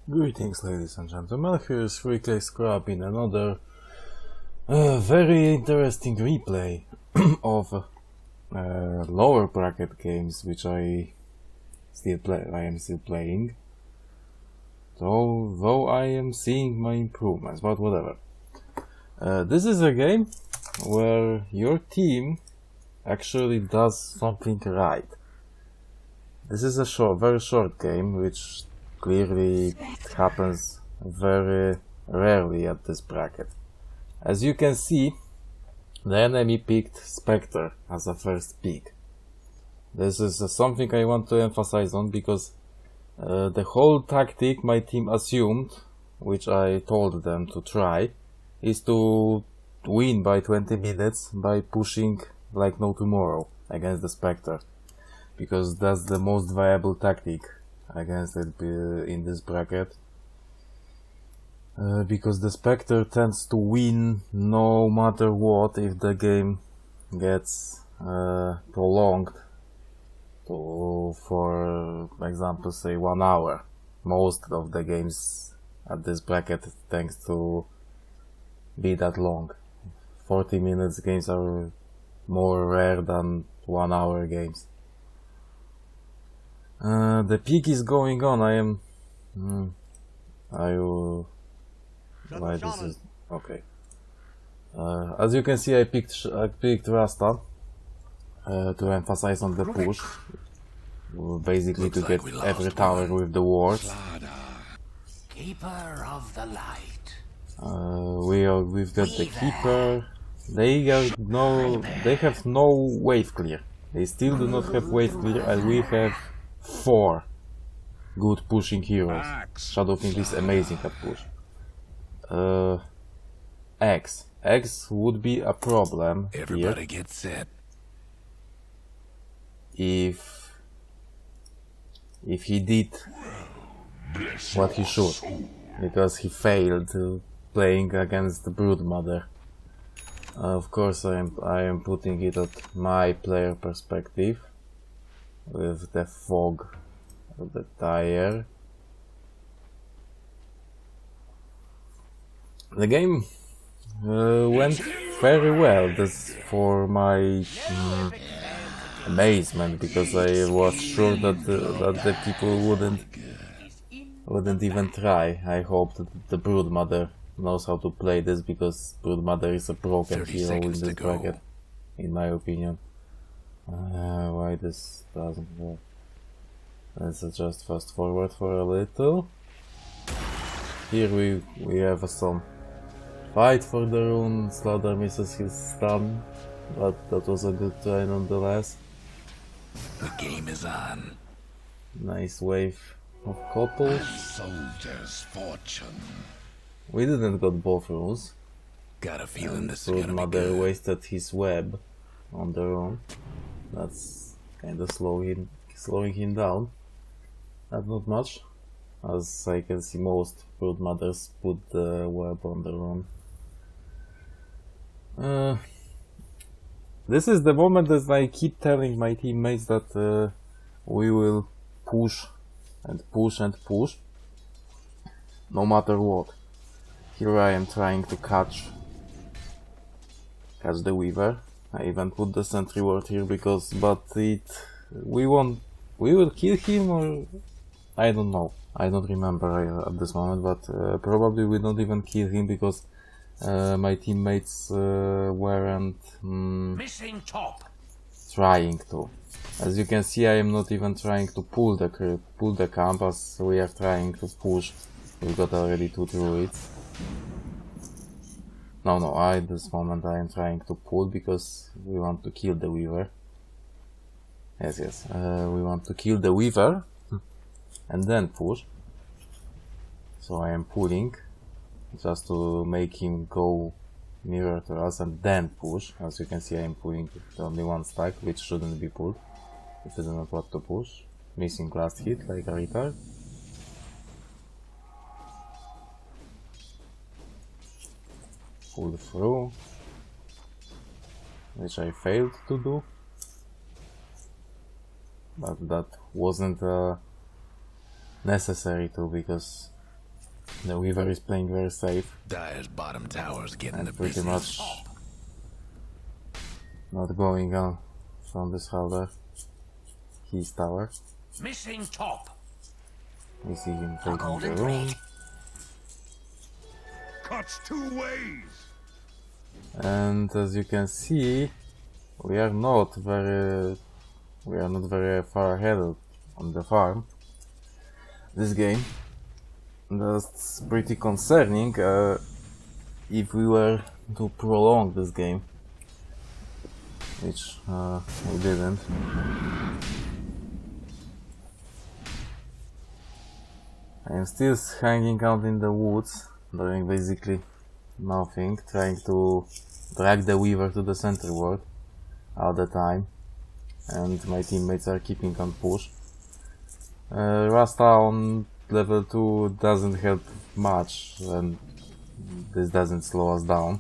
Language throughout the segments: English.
Greetings, ladies and gentlemen. Here is 3K Scrub in another very interesting replay of lower bracket games, which I am still playing. Though I am seeing my improvements, but whatever. This is a game where your team actually does something right. This is a very short game, which clearly happens very rarely at this bracket. As you can see, the enemy picked Spectre as a first pick. This is something I want to emphasize on because the whole tactic my team assumed, which I told them to try, is to win by 20 minutes by pushing like no tomorrow against the Spectre, because that's the most viable tactic against it in this bracket. Because the Spectre tends to win no matter what if the game gets prolonged to, for example, say 1 hour. Most of the games at this bracket tends to be that long. 40 minutes games are more rare than 1 hour games. The peak is going on. Why this is okay? As you can see, I picked Rasta to emphasize on the push, basically to get every tower with the wards. Keeper of the light. We've got the keeper. They have no wave clear. They still do not have wave clear, and we have 4 good pushing heroes. Shadowfiend is amazing at push. X would be a problem Everybody here get set. if he did what he should, because he failed playing against the Broodmother. Of course, I am putting it at my player perspective with the fog of the tire. The game went very well. This for my amazement, because I was sure that the people wouldn't even try. I hoped that the Broodmother knows how to play this, because Broodmother is a broken hero in this bracket, in my opinion. Why this doesn't work? Let's just fast forward for a little. Here we have some fight for the rune. Slaughter misses his stun, but that was a good try nonetheless. The game is on. Nice wave of couple. Soldier's fortune. We didn't got both runes. Got a feeling this is gonna be Broodmother good. wasted his web on the rune. That's kinda slowing him down. Not much, as I can see most Broodmothers put the web on the rune. This is the moment that I keep telling my teammates that we will push and push and push, no matter what. Here I am trying to catch the Weaver. I even put the sentry ward here because, we will kill him, or I don't know. I don't remember at this moment, but probably we don't even kill him because my teammates weren't Missing top. trying to. As you can see, I am not even trying to pull the camp, as we are trying to push. We've got already 2 druids. No, at this moment I am trying to pull because we want to kill the Weaver. Yes, we want to kill the Weaver and then push. So I am pulling just to make him go nearer to us and then push. As you can see, I am pulling only 1 stack, which shouldn't be pulled if you do not want to push. Missing last hit like a retard. Pull through, which I failed to do, but that wasn't necessary to, because The Weaver is playing very safe Dire's bottom tower's getting the and pretty business. much not going on from this halder. His tower. Missing top. We see him taking the room. Cuts two ways. And as you can see, we are not very far ahead on the farm this game. That's pretty concerning if we were to prolong this game, which we didn't. I am still hanging out in the woods, doing basically nothing, trying to drag the Weaver to the center ward all the time, and my teammates are keeping on push. Rasta on level 2 doesn't help much, and this doesn't slow us down,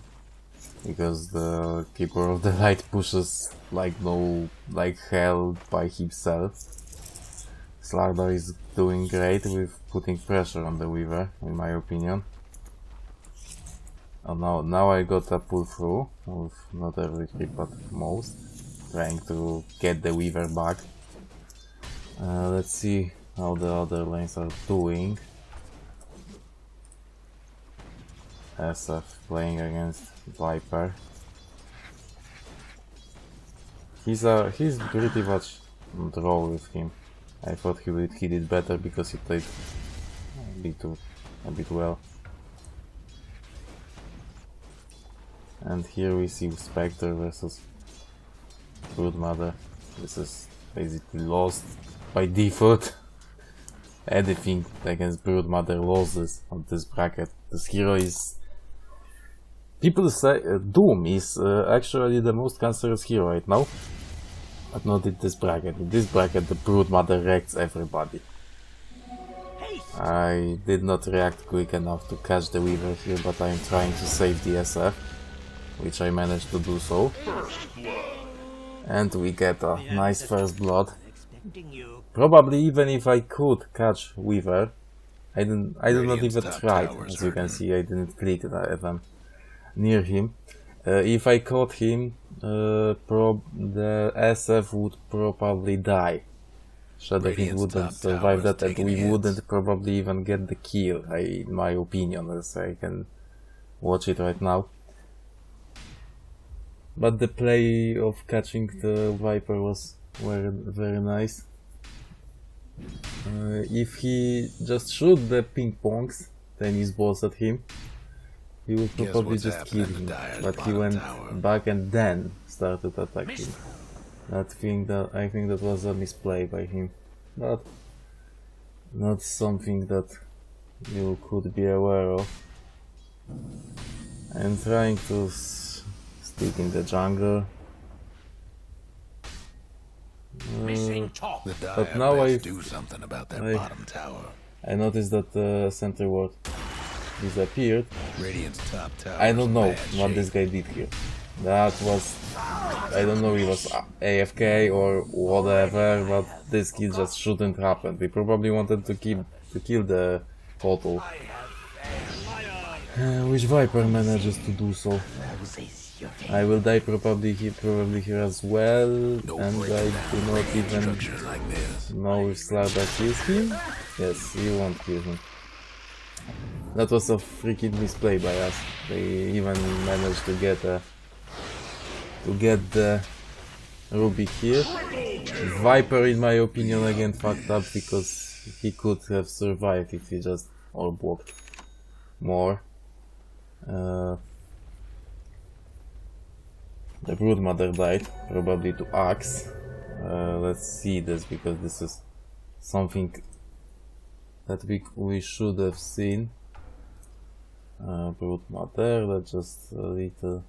because the Keeper of the Light pushes like hell by himself. Slardar is doing great with putting pressure on the Weaver, in my opinion. Now I got a pull through, with not every creep but most, trying to get the Weaver back. Let's see how the other lanes are doing. SF playing against Viper. He's pretty much on draw with him. I thought he did better because he played a bit well. And here we see Spectre versus Broodmother. This is basically lost by default. Anything against Broodmother loses on this bracket. This hero is... People say Doom is actually the most cancerous hero right now. But not in this bracket. In this bracket the Broodmother wrecks everybody. I did not react quick enough to catch the Weaver here, but I am trying to save the SF, which I managed to do so. And we get a nice first blood. Probably even if I could catch Weaver, I did not even try. As you can see, I didn't click at them near him. If I caught him, the SF would probably die. Shadowking wouldn't survive that, and we wouldn't probably even get the kill, in my opinion, as I can watch it right now. But the play of catching the Viper was very nice. If he just shoot the ping pongs, tennis balls at him, he would probably just kill him, but he went back and then started attacking. I think that was a misplay by him, but not something that you could be aware of. I'm trying to stick in the jungle. But now I noticed that the center ward disappeared. I don't know what this guy did here. That was... I don't know if it was AFK or whatever, but this kill just shouldn't happen. We probably wanted to kill the total. Which Viper manages to do so. I will die probably here as well, and I do not even know if Slardar kills him. Yes, he won't kill him. That was a freaking misplay by us. They even managed to get the Ruby here. Viper, in my opinion, again fucked up because he could have survived if he just orb walked more. The Broodmother died, probably to Axe. Let's see this, because this is something that we should have seen. Broodmother, that's just a little...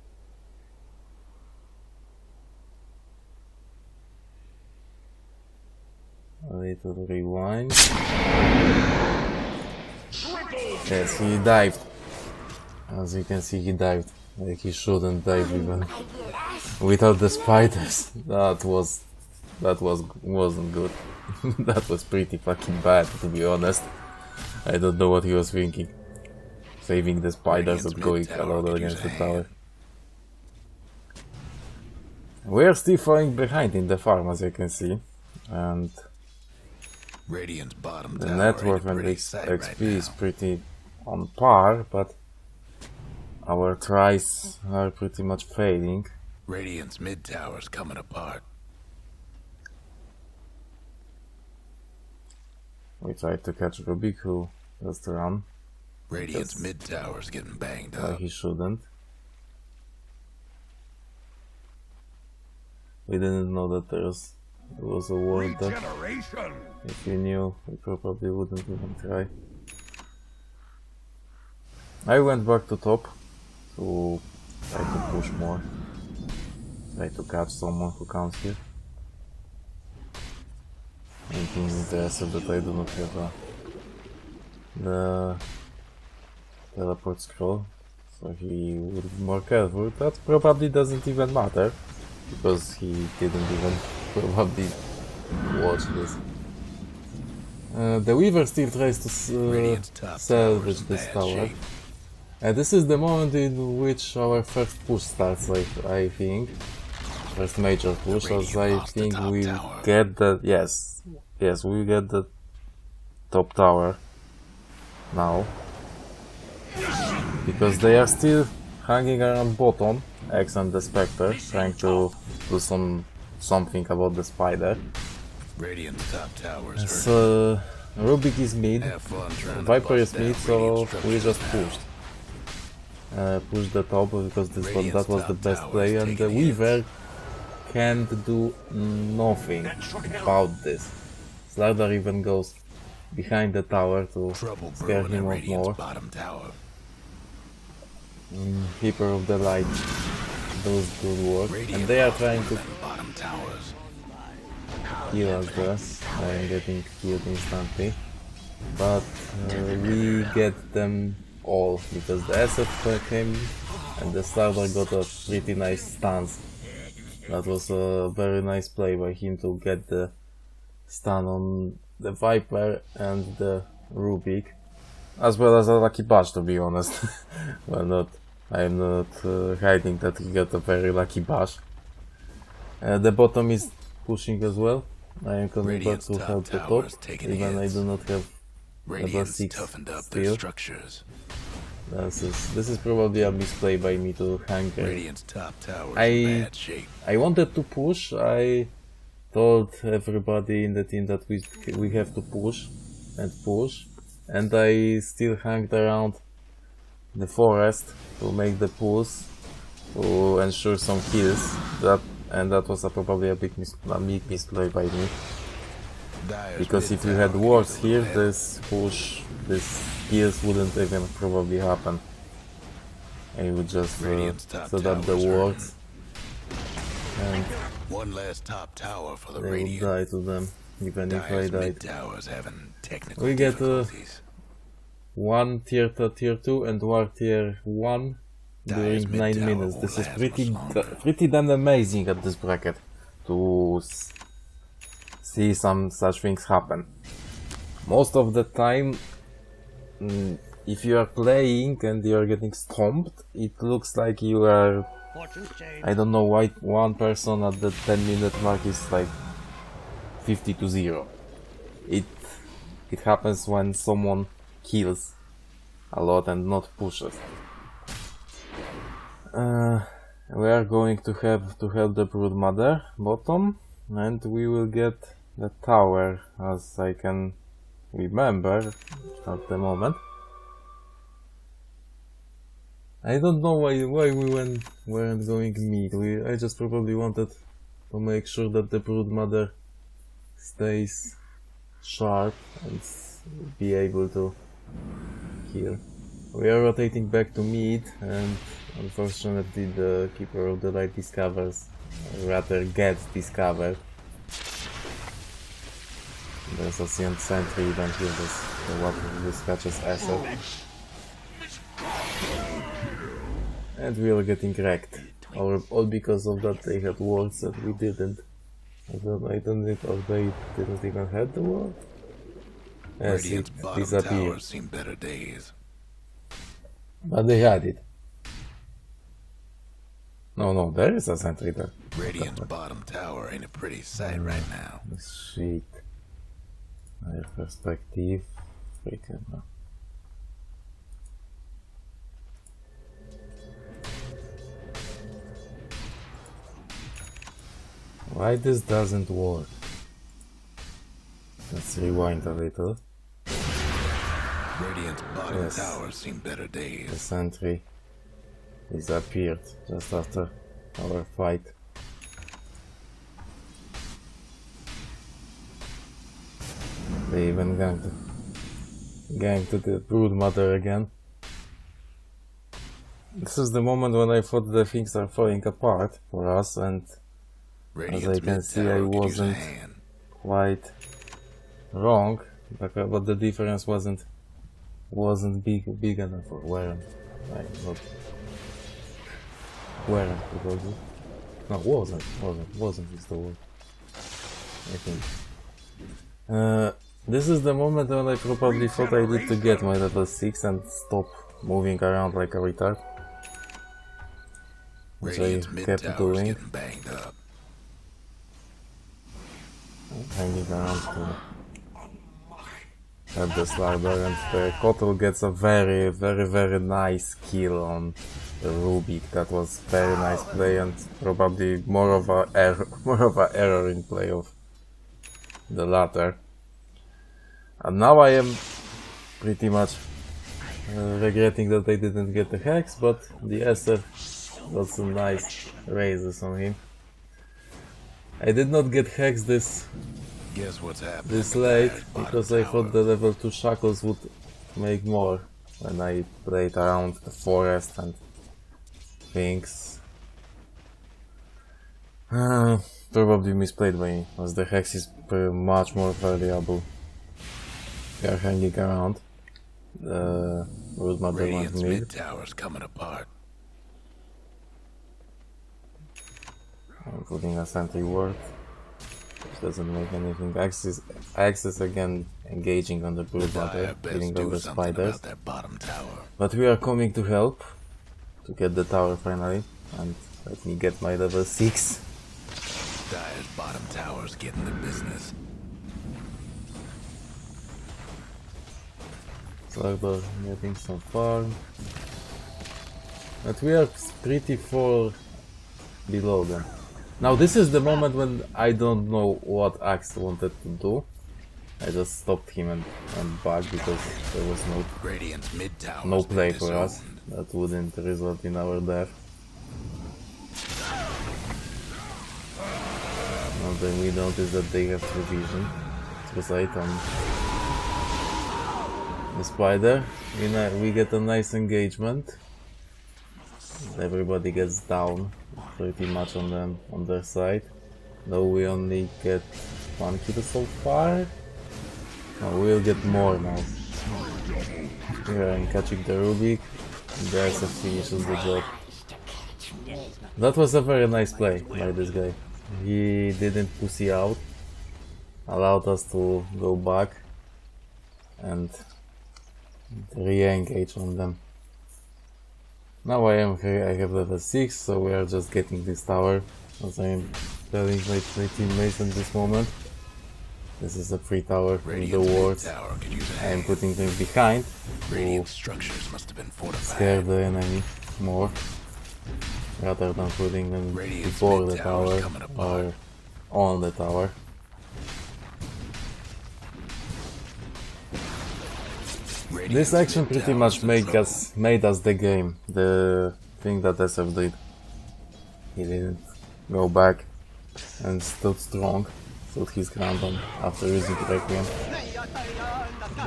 rewind. Yes, he dived. As you can see, he dived. Like he shouldn't dive even without the spiders. That wasn't good. That was pretty fucking bad, to be honest. I don't know what he was thinking. saving the spiders Radiant's and going mid-tower alone could against the use a tower. hand. We are still falling behind in the farm, as you can see, and Radiant's bottom the tower net ain't worth a and pretty XP sight right is now. pretty on par, but our tries are pretty much failing. Radiant's mid tower's coming apart. We tried to catch Rubik, who just ran, Radiant's Yes. mid tower's getting banged why up. he shouldn't. We didn't know that there was a ward there. Regeneration! If we knew, we probably wouldn't even try. I went back to top to try to push more. Try to catch someone who comes here. Thinking with the asset that I do not have the teleport scroll, so he would be more careful. That probably doesn't even matter, because he didn't even probably watch this. The Weaver still tries to Radiant's top salvage tower's in this bad tower. shape. This is the moment in which our first push starts, I think. First major push, as Radiant I lost the think top we tower. get the... Yes, we get the top tower now. Because they are still hanging around bottom, X and the Spectre, trying to do something about the spider. Radiant's top tower's hurt. So Rubik is mid, Have fun trying to Viper bust is down mid, so Radiant's we just structures now. pushed. Pushed the top because that was Radiant's the top best tower play, is and the taking Weaver hits. can't do nothing about this. Slardar even goes behind the tower to Trouble scare brewing him at off Radiant's more. bottom tower. Keeper of the Light does good work, Radiant and they are lost trying one to of them bottom towers. kill us there. I am getting killed instantly. But we get them all, because the SF came and the Slardar got a pretty nice stance. That was a very nice play by him to get the stun on the Viper and the Rubik. As well as a lucky bash, to be honest. Well, I'm not hiding that he got a very lucky bash. The bottom is pushing as well. I am coming back Radiant's to top help the tower top, is taking even I hits. do not have Radiant's 6 toughened up their still. structures. This is probably a misplay by me to hang there. Radiant's top tower's I- in bad shape. I wanted to push. I told everybody in the team that we have to push, and I still hanged around the forest to make the pulls to ensure some kills. That was probably a big misplay by me, Dire's because mid if you had tower wards needs a here, little help. this kills wouldn't even probably happen. I would just Radiant's top set up the tower's wards, and One last top tower for the they would Radiant. die to them, even if I Dire's died. mid tower's having technical We get, difficulties. One tier 2 and one tier 1 Dire's during mid 9 tower minutes. won't This is last pretty much longer. pretty damn amazing at this bracket to see some such things happen. Most of the time, if you are playing and you are getting stomped, it looks like you are, I don't know why one person at the 10-minute mark is like 50-0. It happens when someone kills a lot and not pushes. We are going to have to help the Broodmother bottom, and we will get the tower, as I can remember at the moment. I don't know why we weren't going mid. I just probably wanted to make sure that the Broodmother stays sharp and be able to kill. We are rotating back to mid, and unfortunately the Keeper of the Light discovers, or rather gets discovered. There's a sentry event here, this catches asset. And we are getting wrecked. All because of that they had wards that we didn't. I don't think they didn't even have the ward. Yes, Radiant's it bottom disappeared. tower's seen better days. But they had it. No, there is a sentry there. Radiant's bottom tower ain't a pretty sight right now. Shit. Their perspective. Freaking no. Why this doesn't work? Let's rewind a little. Radiant's bottom Yes. tower seen better The days. sentry disappeared just after our fight. They even ganked the brood mother again. This is the moment when I thought the things are falling apart for us, and Radiant's can mid see, I tower could use a wasn't- hand. quite wrong, but the difference wasn't big enough, or weren't. Like, not weren't because no, wasn't is the word, I think. This is the moment when I probably thought I need to get my level 6 and stop moving around like a retard, which I Radiant's mid kept tower's doing, getting banged up. hanging around to at the slider, and the Kotal gets a very nice kill on the Rubik. That was very nice play, and probably more of a error in play of the latter. And now I am pretty much regretting that I didn't get the Hex, but the SF got some nice raises on him. I did not get Hex this Guess what's happening? late Dyer's bottom because I tower. thought the level 2 shackles would make more when I played around the forest and things. Probably misplayed by me, as the Hex is much more valuable. We are hanging around. The Brood Mother went Radiant's mid. mid tower's coming apart. I'm putting a sentry ward, which doesn't make anything. Axis again engaging on the Brood Mother, Dyer best killing all do the something spiders. about that bottom tower. But we are coming to help to get the tower finally, and let me get my level 6. Dyer's bottom tower's getting the business. Slardor getting some farm. But we are pretty far below them. Now this is the moment when I don't know what Axe wanted to do. I just stopped him and back because there was Radiant's mid tower. no play for us. That wouldn't result in our death. Now then we notice that they have vision. Suicide on the spider. We get a nice engagement. Everybody gets down pretty much on their side. Though we only get 1 kill so far. No, we'll get more now. We are catching the Rubik. The SF finishes the job. That was a very nice play by this guy. He didn't pussy out. Allowed us to go back and re-engage on them. Now I am here, I have level 6, so we are just getting this tower, as I am telling my teammates at this moment. This is a free tower with the Radiant's mid wards. tower could use a I am hand. putting them behind to Radiant structures must have been fortified. scare the enemy more, rather than putting them Radiant's before mid the tower's tower coming apart. or on the tower. Radiant's This action mid pretty tower's much in trouble. made us the game. The thing that SF did. He didn't go back and stood strong. Stood his ground on after using Requiem.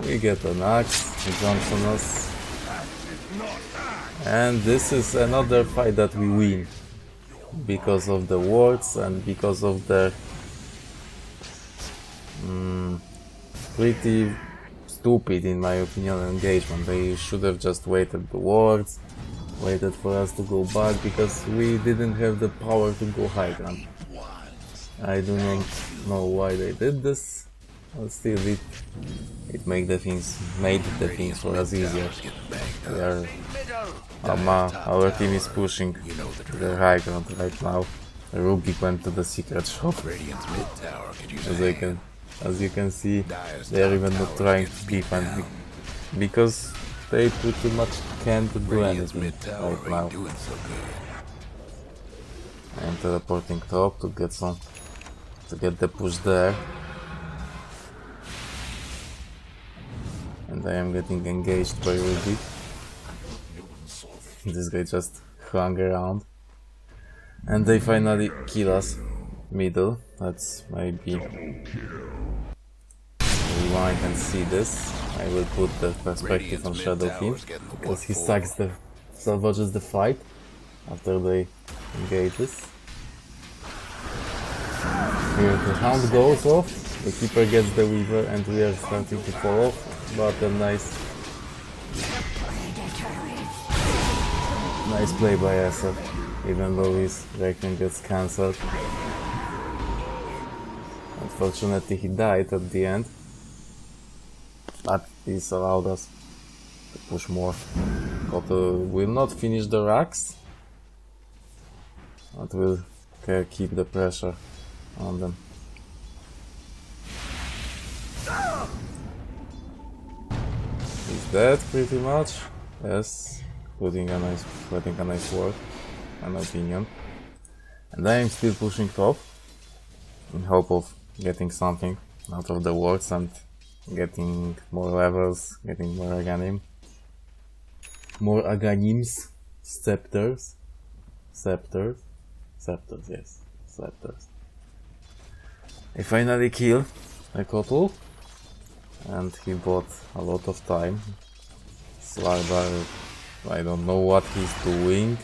We get an axe, he jumps on us. And this is another fight that we win. Because of the wards and because of the pretty stupid, in my opinion, engagement. They should have just waited the wards, waited for us to go back, because we didn't have the power to go high ground. I do not know why they did this, but still it made the things for us Radiant's mid easier. tower's getting banged We are, our team is pushing You know the the drill. high ground right now. Rubik went to the secret shop. Radiant's mid tower could use As a I hand. as you can see, Dire's they are top even not tower's trying getting to beat defend down. because they pretty much can't do Radiant's anything mid tower right now. ain't doing so good. I am teleporting top to get the push there. And I am getting engaged by Ruby. This guy just hung around. And they finally kill us. Middle. Let's maybe rewind and see this. I will put the perspective on Radiant's Shadow mid King tower's getting the because he 1-4. salvages the fight after they engages. Here the hound goes off, the keeper gets the weaver and we are starting to fall off, but a nice play by Asset, even though his Requiem gets cancelled. Unfortunately he died at the end, but this allowed us to push more. Koto will not finish the racks, but will keep the pressure on them. He's dead pretty much. Yes, putting a nice word, an opinion. And I am still pushing top in hope of getting something out of the words and getting more levels, getting more Aghanims, scepters, yes, scepters. I finally killed a Kotal, and he bought a lot of time. Slardar, I don't know what he's doing,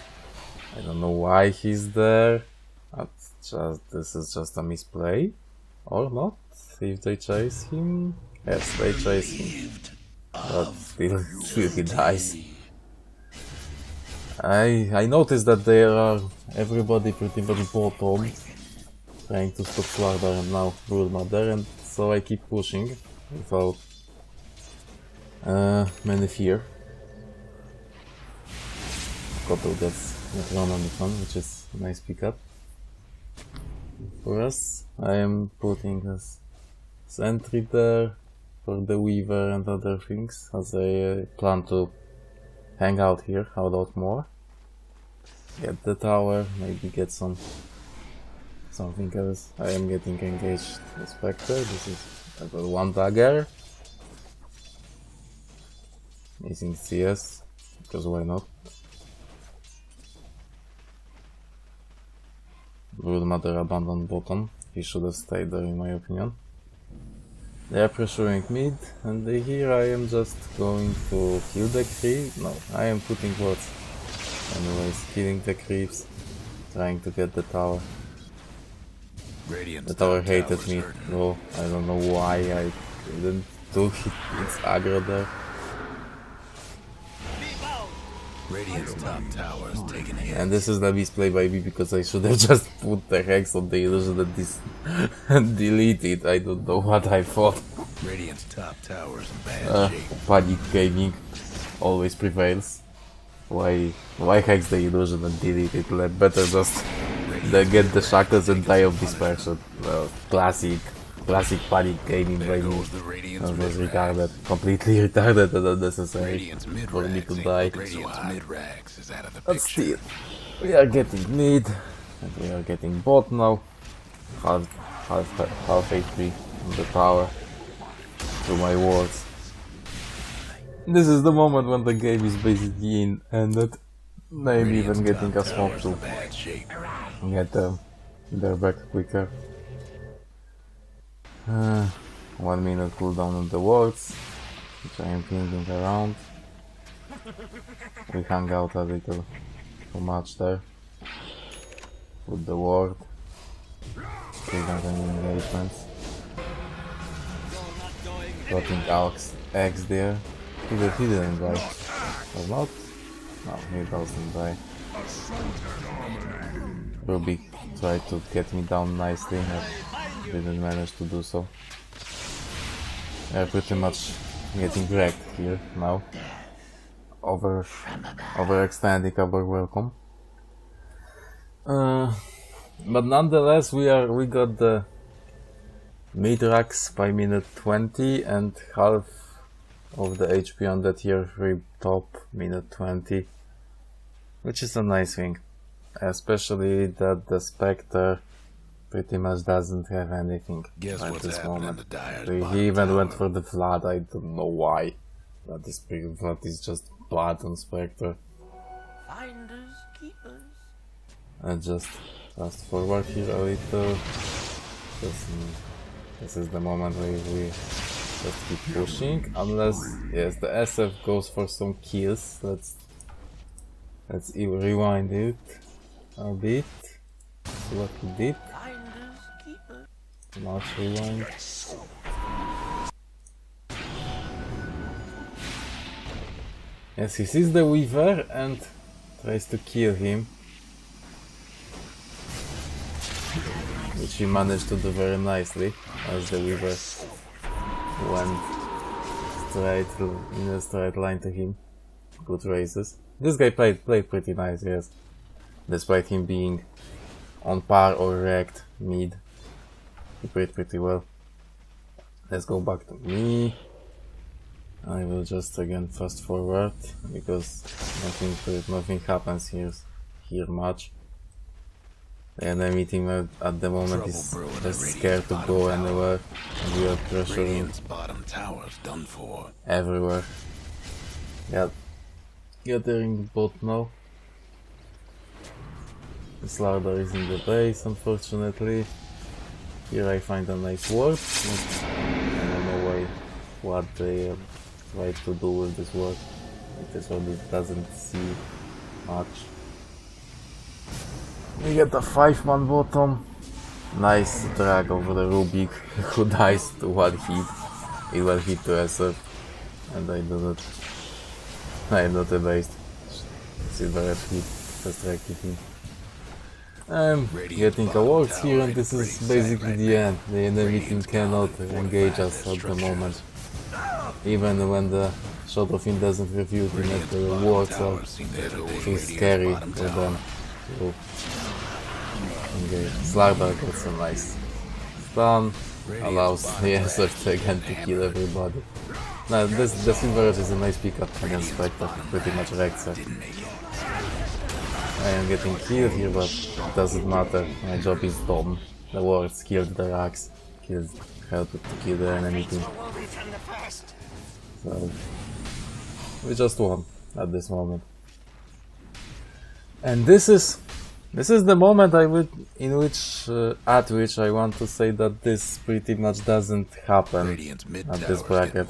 I don't know why he's there, this is just a misplay, or not, if they chase him. Yes, they chase him, but still he dies. I noticed that there are everybody pretty much bottom, trying to stop Slardar and now Broodmother, and so I keep pushing without many fear. Kotal gets Necronomicon, which is a nice pickup for us. I am putting a sentry there for the Weaver and other things, as I plan to hang out here a lot more. Get the tower, maybe get something else. I am getting engaged with Spectre. This is level 1 dagger. Missing CS, because why not? Broodmother abandoned bottom. He should have stayed there in my opinion. They are pressuring mid, and here I am just going to kill the creep. No, I am putting wards. Anyways, killing the creeps, trying to get the tower. Radiant's The tower top hated tower's me. hurting. No, I don't know why I didn't do its aggro there. Radiant's top tower's taking hits. And this is the misplay by me because I should have just put the hex on the illusion that this and delete it. I don't know what I thought. Radiant's top tower's in bad shape. Panic gaming always prevails. Why hex the illusion and delete it? Better just get the shackles and die of dispersion. Classic panic gaming by There me. goes the Radiant's That was mid-rack. retarded, completely retarded and unnecessary Radiant's for me mid-rax to ain't die. looking so hot. Mid-rax is out of the But picture. still, we are getting mid, and we are getting bot now. Half HP on the tower through my wards. This is the moment when the game is basically ended. Maybe even Radiant's getting top a smoke tower's in to bad shape. get their back quicker. 1 minute cooldown on the wards, which I am pinging around. We hung out a little too much there. Put the ward. Trigger any engagements. Putting X there. He didn't die. Or not? No, he doesn't die. Rubik tried to get me down nicely, but didn't manage to do so. They're pretty much getting wrecked here now. overextending our welcome. But nonetheless, we got the Midrax by minute 20 and half of the HP on the tier 3 top minute 20, which is a nice thing, especially that the Spectre pretty much doesn't have anything at this moment. He even went for the Flood, I don't know why. But this Flood is just blood on Spectre. Finders, keepers. And just fast forward here a little. This is the moment where we just keep pushing, unless yes, the SF goes for some kills. Let's rewind it a bit. See what he did. Finders, keepers. Much rewind. Yes, he sees the Weaver and tries to kill him, which he managed to do very nicely, as the Weaver went in a straight line to him. Good races. This guy played pretty nice, yes, despite him being on par or wrecked mid. He played pretty well. Let's go back to me. I will just again fast forward because nothing happens here much. The enemy team at the moment is just scared to go anywhere, and we are pressuring everywhere. Yeah, gathering bot now. The Slardar is in the base, unfortunately. Here I find a nice ward. I don't know what they try to do with this ward. This one doesn't see much. We get a 5-man bottom. Nice drag over the Rubik, who dies to one hit. It was hit to SF, and I'm not amazed. Silver hit just dragged him. I'm getting awards here, and this is basically the end. The enemy team cannot engage us at the moment. Even when the shot of him doesn't review him at the rewards are too scary for them. So, okay. Slardar gets a nice stun, allows the SF again to kill everybody. Now, the Silver Edge is a nice pickup against Spectre, pretty much wrecks her. I am getting killed here, but it doesn't matter, my job is done. The wards killed the Rax, helped to kill the enemy team. So, we just won at this moment. And this is the moment at which I want to say that this pretty much doesn't happen at this bracket.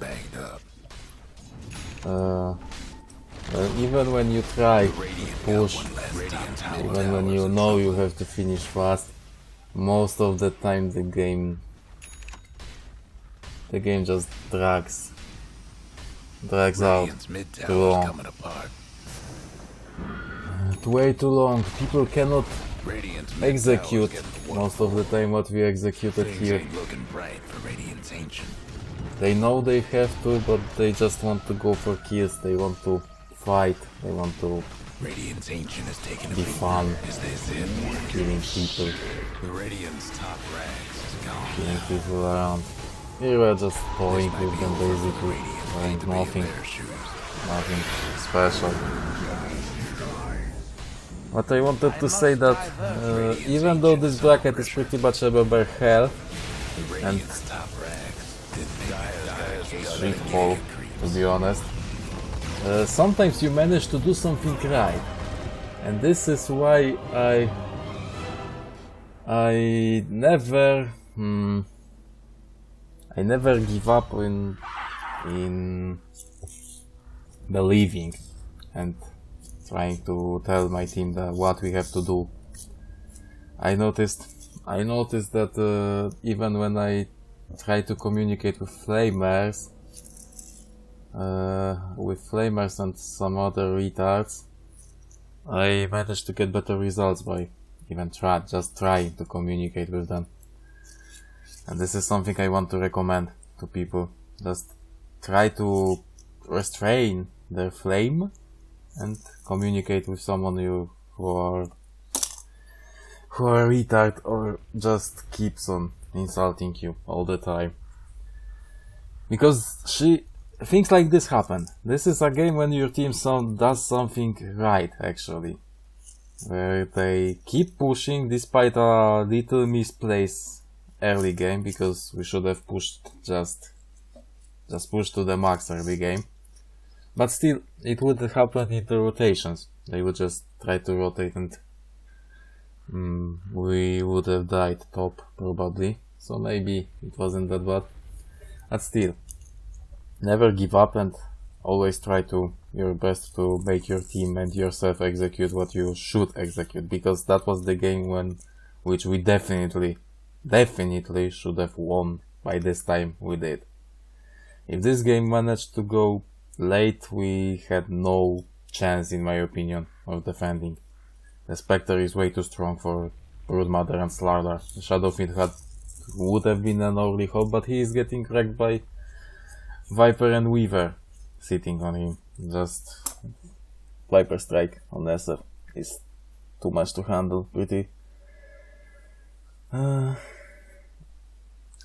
Even when you try to push, even when you know you have to finish fast, most of the time the game just drags out too long. Way too long. People cannot execute most of the time what we executed here. They know they have to, but they just want to go for kills. They want to fight. They want to be fun, killing people, killing people around. We were just playing with them basically, doing nothing special. But I wanted to say that even though this bracket is pretty much about hell and shithole, to be honest, sometimes you manage to do something right, and this is why I never give up in believing and trying to tell my team what we have to do. I noticed that even when I try to communicate with flamers and some other retards, I managed to get better results by even just trying to communicate with them. And this is something I want to recommend to people. Just try to restrain their flame and communicate with someone who are retard or just keeps on insulting you all the time. Because things like this happen. This is a game when your team does something right, actually. Where they keep pushing despite a little misplaced early game, because we should have pushed just push to the max early game. But still, it would happen in the rotations. They would just try to rotate and we would have died top, probably. So maybe it wasn't that bad. But still, never give up and always try your best to make your team and yourself execute what you should execute. Because that was the game which we definitely should have won by this time we did. If this game managed to go late, we had no chance, in my opinion, of defending. The Spectre is way too strong for Broodmother and Slardar. The Shadowfiend would have been an early hope, but he is getting wrecked by Viper and Weaver sitting on him. Just Viper Strike on SF is too much to handle, pretty.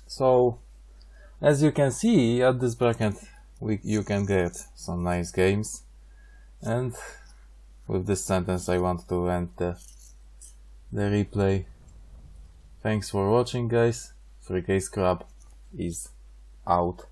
So, as you can see, at this bracket you can get some nice games, and with this sentence I want to end the replay. Thanks for watching, guys. 3K Scrub is out.